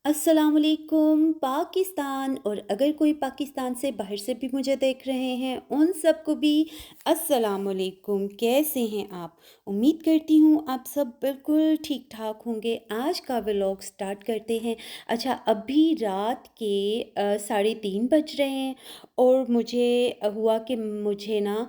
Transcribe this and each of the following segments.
अस्सलाम वालेकुम पाकिस्तान। और अगर कोई पाकिस्तान से बाहर से भी मुझे देख रहे हैं उन सबको भी अस्सलाम वालेकुम। कैसे हैं आप? उम्मीद करती हूँ आप सब बिल्कुल ठीक ठाक होंगे। आज का व्लॉग स्टार्ट करते हैं। अच्छा, अभी रात के 3:30 बज रहे हैं और मुझे हुआ कि मुझे ना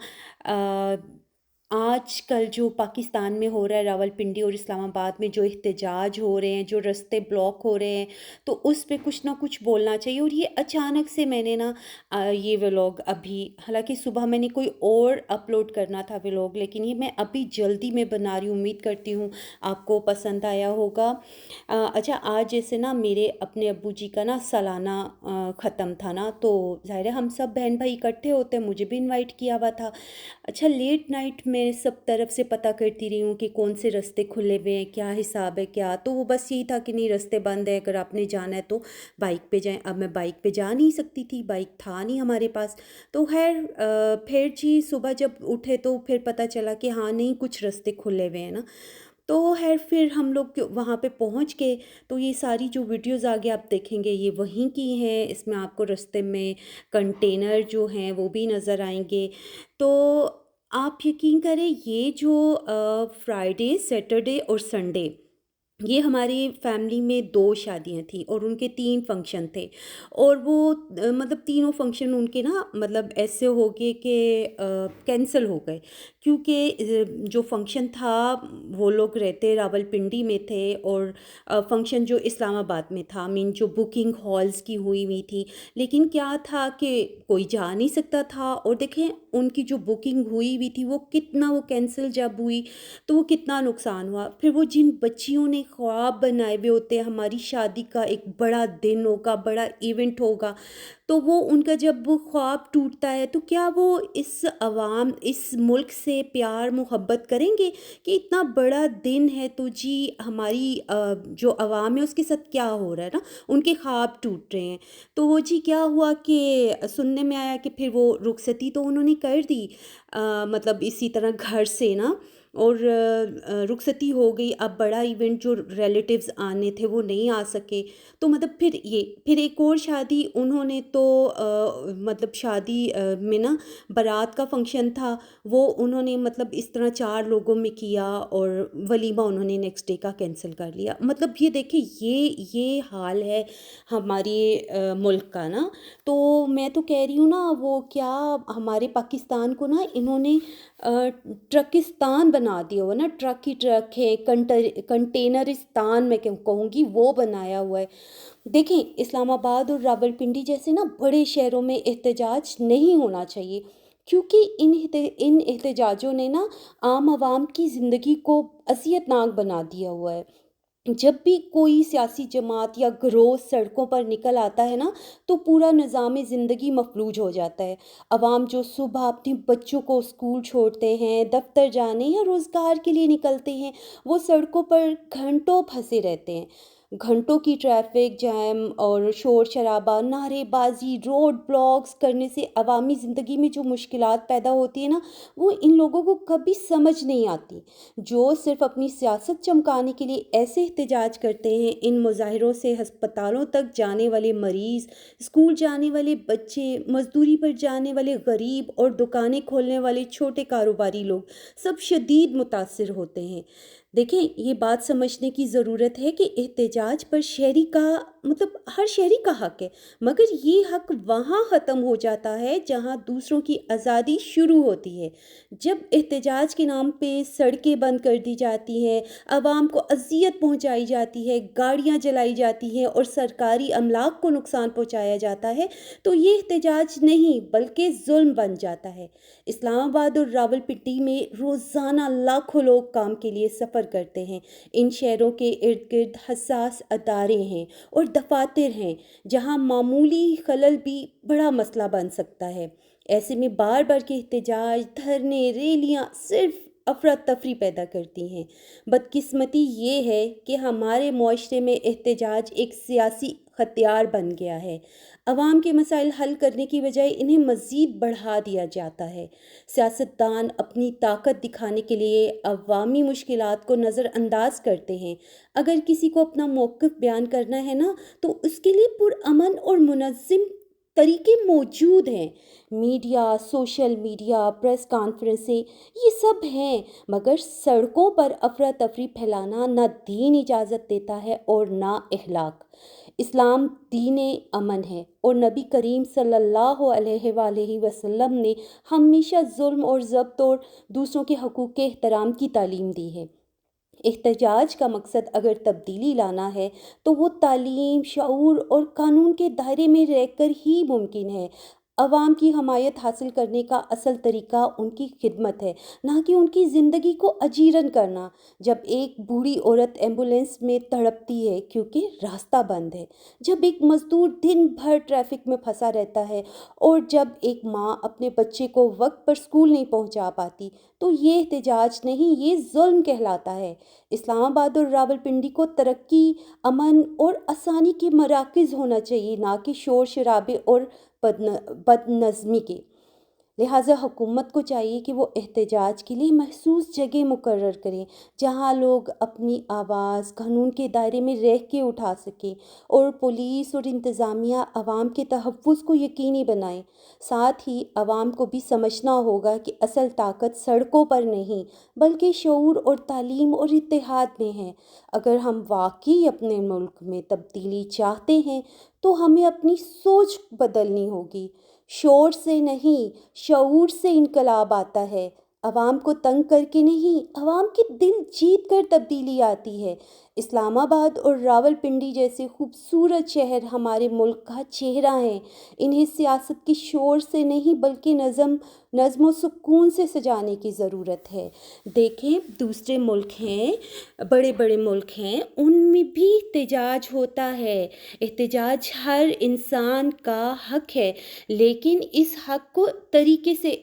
आजकल जो पाकिस्तान में हो रहा है, रावलपिंडी और इस्लामाबाद में जो एहतजाज हो रहे हैं, जो रास्ते ब्लॉक हो रहे हैं, तो उस पे कुछ ना कुछ बोलना चाहिए। और ये अचानक से मैंने ना ये व्लॉग अभी, हालांकि सुबह मैंने कोई और अपलोड करना था व्लॉग, लेकिन ये मैं अभी जल्दी में बना रही हूँ। उम्मीद करती हूँ आपको पसंद आया होगा। अच्छा, आज जैसे ना मेरे अपने अब्बू जी का ना सालाना ख़त्म था ना, तो ज़ाहिर है हम सब बहन भाई इकट्ठे होते हैं, मुझे भी इनवाइट किया हुआ था। अच्छा, लेट नाइट मैं सब तरफ से पता करती रही हूँ कि कौन से रास्ते खुले हुए हैं, क्या हिसाब है क्या। तो वो बस यही था कि नहीं, रास्ते बंद है, अगर आपने जाना है तो बाइक पे जाएं। अब मैं बाइक पे जा नहीं सकती थी, बाइक था नहीं हमारे पास। तो खैर फिर जी सुबह जब उठे तो फिर पता चला कि हाँ नहीं, कुछ रास्ते खुले हुए हैं ना। तो खैर फिर हम लोग वहाँ पे पहुँच गए। तो ये सारी जो वीडियोस आगे आप देखेंगे ये वहीं की हैं। इसमें आपको रास्ते में कंटेनर जो हैं वो भी नज़र आएंगे। तो आप यकीन करें, ये जो फ्राइडे सैटरडे और संडे, ये हमारी फैमिली में 2 शादियां थी और उनके 3 फंक्शन थे। और वो मतलब तीनों फंक्शन उनके ना मतलब ऐसे हो गए कि कैंसिल हो गए। क्योंकि जो फंक्शन था वो लोग रहते रावलपिंडी में थे, और फंक्शन जो इस्लामाबाद में था, मीन जो बुकिंग हॉल्स की हुई हुई थी। लेकिन क्या था कि कोई जा नहीं सकता था, और देखें उनकी जो बुकिंग हुई हुई थी वो कितना, वो कैंसिल जब हुई तो वो कितना नुकसान हुआ। फिर वो जिन बच्चियों ने ख्वाब बनाए हुए होते हैं, हमारी शादी का एक बड़ा दिन होगा, बड़ा इवेंट होगा, तो वो उनका जब वो ख्वाब टूटता है तो क्या वो इस अवाम, इस मुल्क से प्यार मोहब्बत करेंगे कि इतना बड़ा दिन है तो जी हमारी जो अवाम है उसके साथ क्या हो रहा है ना, उनके ख्वाब टूट रहे हैं। तो वो जी क्या हुआ कि सुनने में आया कि फिर वो रुखसती तो उन्होंने कर दी, मतलब इसी तरह घर से ना। और रुखसती हो गई। अब बड़ा इवेंट जो रिलेटिव्स आने थे वो नहीं आ सके। तो मतलब फिर एक और शादी उन्होंने तो मतलब शादी में ना बारात का फंक्शन था, वो उन्होंने मतलब इस तरह 4 लोगों में किया, और वलीमा उन्होंने नेक्स्ट डे का कैंसिल कर लिया। मतलब ये देखिए, ये हाल है हमारे मुल्क का ना। तो मैं तो कह रही हूँ ना, वो क्या, हमारे पाकिस्तान को ना इन्होंने ट्रकिस्तान बना दिया हुआ ना, ट्रक ही ट्रक है, कंटेनरिस्तान मैं क्यों कहूँगी, वो बनाया हुआ है। देखें, इस्लामाबाद और रावलपिंडी जैसे ना बड़े शहरों में एहतजाज नहीं होना चाहिए, क्योंकि इन एहतजाजों ने ना आम आवाम की ज़िंदगी को असियतनाक बना दिया हुआ है। जब भी कोई सियासी जमात या गिरोह सड़कों पर निकल आता है ना, तो पूरा निज़ाम ज़िंदगी मफलूज हो जाता है। अवाम जो सुबह अपने बच्चों को स्कूल छोड़ते हैं, दफ्तर जाने या रोज़गार के लिए निकलते हैं, वो सड़कों पर घंटों फंसे रहते हैं। घंटों की ट्रैफिक जैम और शोर शराबा, नारेबाजी, रोड ब्लॉक्स करने से अवामी ज़िंदगी में जो मुश्किलात पैदा होती है ना, वो इन लोगों को कभी समझ नहीं आती। जो सिर्फ अपनी सियासत चमकाने के लिए ऐसे एहतजाज करते हैं, इन मुजाहिरों से हस्पतालों तक जाने वाले मरीज़, स्कूल जाने वाले बच्चे, मजदूरी पर जाने वाले गरीब और दुकानें खोलने वाले छोटे कारोबारी लोग सब शदीद मुतासिर होते हैं। देखें, ये बात समझने की ज़रूरत है कि एहतजाज पर शहरी का मतलब हर शहरी का हक है, मगर ये हक वहाँ ख़त्म हो जाता है जहाँ दूसरों की आज़ादी शुरू होती है। जब एहतजाज के नाम पे सड़कें बंद कर दी जाती हैं, आवाम को अजियत पहुंचाई जाती है, गाड़ियां जलाई जाती हैं और सरकारी अमलाक को नुकसान पहुंचाया जाता है, तो ये एहतजाज नहीं बल्कि जुल्म बन जाता है। इस्लामाबाद और रावलपिंडी में रोज़ाना लाखों लोग काम के लिए सफ़र करते हैं। इन शहरों के इर्द गिर्द हसास अदारे हैं और दफातर हैं, जहां मामूली खलल भी बड़ा मसला बन सकता है। ऐसे में बार बार के एहतजाज, धरने, रैलियां सिर्फ अफरा तफरी पैदा करती हैं। बदकिस्मती ये है कि हमारे मुआशरे में एहतजाज एक सियासी ہتھیار بن گیا ہے۔ عوام کے مسائل حل کرنے کی بجائے انہیں مزید بڑھا دیا جاتا ہے۔ سیاستدان اپنی طاقت دکھانے کے لیے عوامی مشکلات کو نظر انداز کرتے ہیں۔ اگر کسی کو اپنا موقف بیان کرنا ہے نا، تو اس کے لیے پرامن اور منظم طریقے موجود ہیں۔ میڈیا، سوشل میڈیا، پریس کانفرنسیں، یہ سب ہیں، مگر سڑکوں پر افراتفری پھیلانا نہ دین اجازت دیتا ہے اور نہ اخلاق۔ اسلام دین امن ہے، اور نبی کریم صلی اللہ علیہ وآلہ وسلم نے ہمیشہ ظلم اور ضبط اور دوسروں کے حقوق کے احترام کی تعلیم دی ہے۔ احتجاج کا مقصد اگر تبدیلی لانا ہے تو وہ تعلیم، شعور اور قانون کے دائرے میں رہ کر ہی ممکن ہے۔ عوام کی حمایت حاصل کرنے کا اصل طریقہ ان کی خدمت ہے، نہ کہ ان کی زندگی کو اجیرن کرنا۔ جب ایک بوڑھی عورت ایمبولینس میں تڑپتی ہے کیونکہ راستہ بند ہے، جب ایک مزدور دن بھر ٹریفک میں پھنسا رہتا ہے، اور جب ایک ماں اپنے بچے کو وقت پر اسکول نہیں پہنچا پاتی، تو یہ احتجاج نہیں، یہ ظلم کہلاتا ہے۔ اسلام آباد اور راولپنڈی کو ترقی، امن اور آسانی کے مراکز ہونا چاہیے، نہ کہ شور شرابے اور بد نظمی کے۔ لہٰذا حکومت کو چاہیے کہ وہ احتجاج کے لیے مخصوص جگہ مقرر کریں، جہاں لوگ اپنی آواز قانون کے دائرے میں رہ کے اٹھا سکیں، اور پولیس اور انتظامیہ عوام کے تحفظ کو یقینی بنائیں۔ ساتھ ہی عوام کو بھی سمجھنا ہوگا کہ اصل طاقت سڑکوں پر نہیں، بلکہ شعور اور تعلیم اور اتحاد میں ہے۔ اگر ہم واقعی اپنے ملک میں تبدیلی چاہتے ہیں تو ہمیں اپنی سوچ بدلنی ہوگی۔ شور سے نہیں، شعور سے انقلاب آتا ہے۔ عوام کو تنگ کر کے نہیں، عوام کے دل جیت کر تبدیلی آتی ہے۔ اسلام آباد اور راولپنڈی جیسے خوبصورت شہر ہمارے ملک کا چہرہ ہیں۔ انہیں سیاست کے شور سے نہیں، بلکہ نظم و سکون سے سجانے کی ضرورت ہے۔ دیکھیں، دوسرے ملک ہیں، بڑے بڑے ملک ہیں، ان میں بھی احتجاج ہوتا ہے۔ احتجاج ہر انسان کا حق ہے، لیکن اس حق کو طریقے سے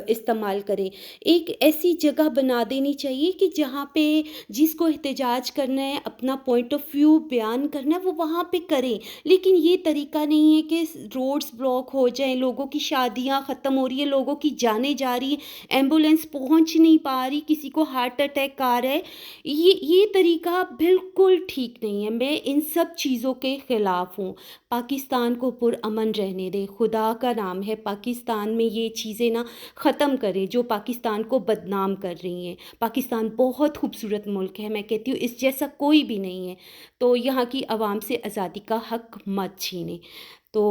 استعمال کریں۔ ایک ایسی جگہ بنا دینی چاہیے کہ جہاں پہ جس کو احتجاج کرنا ہے، اپنا پوائنٹ آف ویو بیان کرنا ہے، وہ وہاں پہ کریں۔ لیکن یہ طریقہ نہیں ہے کہ روڈز بلاک ہو جائیں، لوگوں کی شادیاں ختم ہو رہی ہیں، لوگوں کی جانیں جا رہی ہیں، ایمبولینس پہنچ نہیں پا رہی، کسی کو ہارٹ اٹیک آ رہا ہے۔ یہ طریقہ بالکل ٹھیک نہیں ہے۔ میں ان سب چیزوں کے خلاف ہوں۔ پاکستان کو پرامن رہنے دیں، خدا کا نام ہے، پاکستان میں یہ چیزیں نہ ختم کریں جو پاکستان کو بدنام کر رہی ہیں۔ پاکستان بہت خوبصورت ملک ہے، میں کہتی ہوں اس جیسا کوئی بھی نہیں ہے، تو یہاں کی عوام سے آزادی کا حق مت چھینیں۔ تو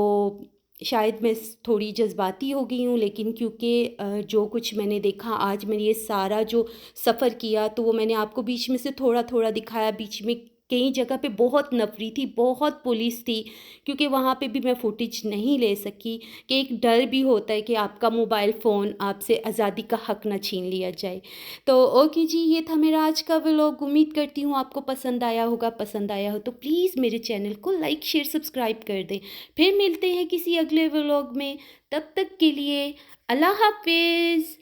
شاید میں تھوڑی جذباتی ہو گئی ہوں، لیکن کیونکہ جو کچھ میں نے دیکھا آج، میں نے یہ سارا جو سفر کیا، تو وہ میں نے آپ کو بیچ میں سے تھوڑا تھوڑا دکھایا۔ بیچ میں کئی جگہ پہ بہت نفری تھی، بہت پولیس تھی، کیونکہ وہاں پہ بھی میں فوٹیج نہیں لے سکی، کہ ایک ڈر بھی ہوتا ہے کہ آپ کا موبائل فون آپ سے آزادی کا حق نہ چھین لیا جائے۔ تو اوکے جی، یہ تھا میرا آج کا ولاگ۔ امید کرتی ہوں آپ کو پسند آیا ہوگا۔ پسند آیا ہو تو پلیز میرے چینل کو لائک، شیئر، سبسکرائب کر دیں۔ پھر ملتے ہیں کسی اگلے ولاگ میں، تب تک کے لیے اللہ حافظ۔